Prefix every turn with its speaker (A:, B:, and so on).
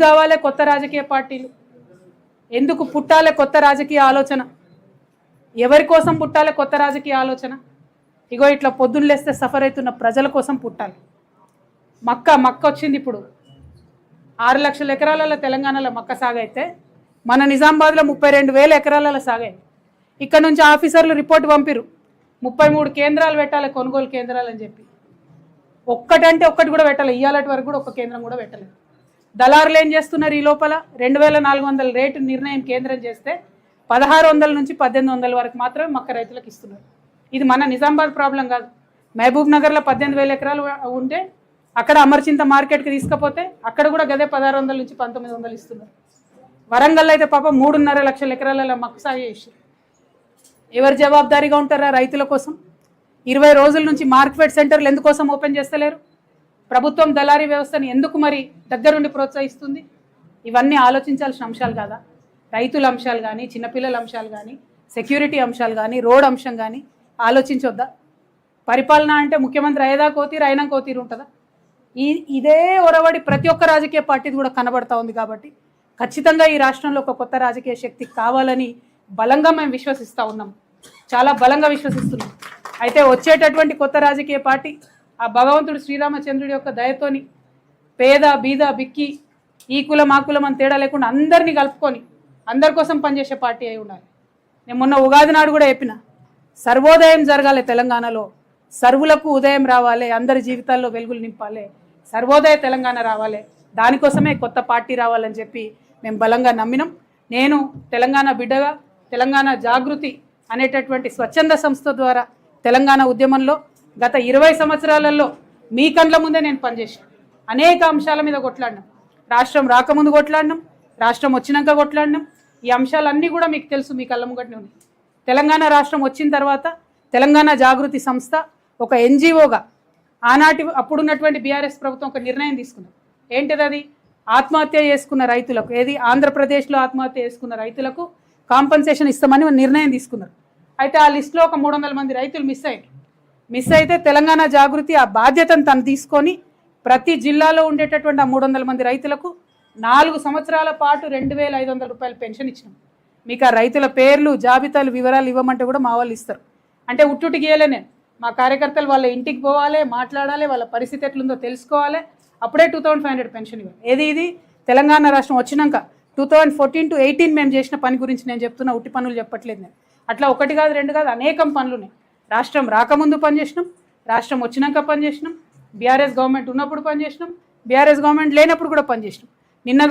A: కావాలి కొత్త రాజకీయ పార్టీలు? ఎందుకు పుట్టాలి కొత్త రాజకీయ ఆలోచన? ఎవరి కోసం పుట్టాలి కొత్త రాజకీయ ఆలోచన? ఇగో ఇట్లా పొద్దున్న లేస్తే సఫర్ అవుతున్న ప్రజల కోసం పుట్టాలి. మక్క వచ్చింది. ఇప్పుడు 6 లక్షల ఎకరాలలో తెలంగాణలో మక్క సాగైతే మన నిజామాబాద్లో 32,000 ఎకరాలలో సాగాయి. ఇక్కడ నుంచి ఆఫీసర్లు రిపోర్ట్ పంపిరు, 33 కేంద్రాలు పెట్టాలి, కొనుగోలు కేంద్రాలు అని చెప్పి. ఒక్కటంటే ఒక్కటి కూడా పెట్టాలి. ఇయ్యాలటి వరకు కూడా ఒక్క కేంద్రం కూడా పెట్టలేదు. దళారులు ఏం చేస్తున్నారు? ఈ లోపల 2,400 రేటు నిర్ణయం కేంద్రం చేస్తే 1,600 నుంచి 1,800 వరకు మాత్రమే మక్క రైతులకు ఇస్తున్నారు. ఇది మన నిజామాబాద్ ప్రాబ్లం కాదు. మహబూబ్ నగర్లో 18,000 ఎకరాలు ఉంటే అక్కడ అమర్చింత మార్కెట్కి తీసుకపోతే అక్కడ కూడా గదే 1,600 నుంచి 1,900 ఇస్తున్నారు. వరంగల్లో అయితే పాపం 3.5 లక్షల ఎకరాలలో మక్క సాగు చేసి ఎవరు జవాబుదారీగా ఉంటారా రైతుల కోసం? 20 రోజుల నుంచి మార్కెట్ సెంటర్లు ఎందుకోసం ఓపెన్ చేస్తలేరు? ప్రభుత్వం దళారీ వ్యవస్థను ఎందుకు మరి దగ్గరుండి ప్రోత్సహిస్తుంది? ఇవన్నీ ఆలోచించాల్సిన అంశాలు కాదా? రైతుల అంశాలు కానీ, చిన్నపిల్లల అంశాలు కానీ, సెక్యూరిటీ అంశాలు కానీ, రోడ్ అంశం కానీ ఆలోచించొద్దా? పరిపాలన అంటే ముఖ్యమంత్రి అయ్యేదా కోతీరు, అయినా కోతీరు ఉంటుందా? ఇదే ఒరవడి ప్రతి ఒక్క రాజకీయ పార్టీది కూడా కనబడతా ఉంది. కాబట్టి ఖచ్చితంగా ఈ రాష్ట్రంలో ఒక కొత్త రాజకీయ శక్తి కావాలని బలంగా మేము విశ్వసిస్తూ ఉన్నాం, చాలా బలంగా విశ్వసిస్తున్నాం. అయితే వచ్చేటటువంటి కొత్త రాజకీయ పార్టీ ఆ భగవంతుడు శ్రీరామచంద్రుడి యొక్క దయతోని పేద బీద బిక్కి ఈ కులం ఆ కులం అని తేడా లేకుండా అందరినీ కలుపుకొని అందరి కోసం పనిచేసే పార్టీ అయి ఉండాలి. నేను మొన్న ఉగాది నాడు కూడా చెప్పిన, సర్వోదయం జరగాలి తెలంగాణలో, సర్వులకు ఉదయం రావాలి, అందరి జీవితాల్లో వెలుగులు నింపాలి, సర్వోదయ తెలంగాణ రావాలి, దానికోసమే కొత్త పార్టీ రావాలని చెప్పి మేము బలంగా నమ్మినాం. నేను తెలంగాణ బిడ్డగా తెలంగాణ జాగృతి అనేటటువంటి స్వచ్ఛంద సంస్థ ద్వారా తెలంగాణ ఉద్యమంలో గత 20 సంవత్సరాలలో మీ కండ్ల ముందే నేను పనిచేశాను. అనేక అంశాల మీద కొట్లాడినాం. రాష్ట్రం రాకముందు కొట్లాడినాం, రాష్ట్రం వచ్చినాక కొట్లాడినాం. ఈ అంశాలన్నీ కూడా మీకు తెలుసు, మీ కళ్ళ ముంగటనే ఉన్నాయి. తెలంగాణ రాష్ట్రం వచ్చిన తర్వాత తెలంగాణ జాగృతి సంస్థ ఒక ఎన్జిఓగా అప్పుడున్నటువంటి బీఆర్ఎస్ ప్రభుత్వం ఒక నిర్ణయం తీసుకున్నారు. ఏంటిది అది? ఆత్మహత్య చేసుకున్న రైతులకు, ఏది ఆంధ్రప్రదేశ్లో ఆత్మహత్య చేసుకున్న రైతులకు కాంపన్సేషన్ ఇస్తామని నిర్ణయం తీసుకున్నారు. అయితే ఆ లిస్టులో ఒక 300 మంది రైతులు మిస్ అయితే తెలంగాణ జాగృతి ఆ బాధ్యతను తను తీసుకొని ప్రతి జిల్లాలో ఉండేటటువంటి ఆ 300 మంది రైతులకు 4 సంవత్సరాల పాటు 2,500 రూపాయలు పెన్షన్ ఇచ్చినాం. మీకు ఆ రైతుల పేర్లు, జాబితాలు, వివరాలు ఇవ్వమంటే కూడా మా వాళ్ళు ఇస్తారు. అంటే ఉట్టుటికి ఇయ్యలే నేను. మా కార్యకర్తలు వాళ్ళ ఇంటికి పోవాలి, మాట్లాడాలి, వాళ్ళ పరిస్థితి ఎట్లుందో తెలుసుకోవాలి. అప్పుడే 2,500 పెన్షన్ ఇవ్వాలి. ఇది తెలంగాణ రాష్ట్రం వచ్చినాక 2014 to 18 మేము చేసిన పని గురించి నేను చెప్తున్నా, ఉట్టి పనులు చెప్పట్లేదు నేను. అట్లా 1 కాదు 2 కాదు అనేకం పనులున్నాయి. రాష్ట్రం రాకముందు పనిచేసినాం, రాష్ట్రం వచ్చినాక పనిచేసినాం, బీఆర్ఎస్ గవర్నమెంట్ ఉన్నప్పుడు పనిచేసినాం, బీఆర్ఎస్ గవర్నమెంట్ లేనప్పుడు కూడా పనిచేసినాం. నిన్నగా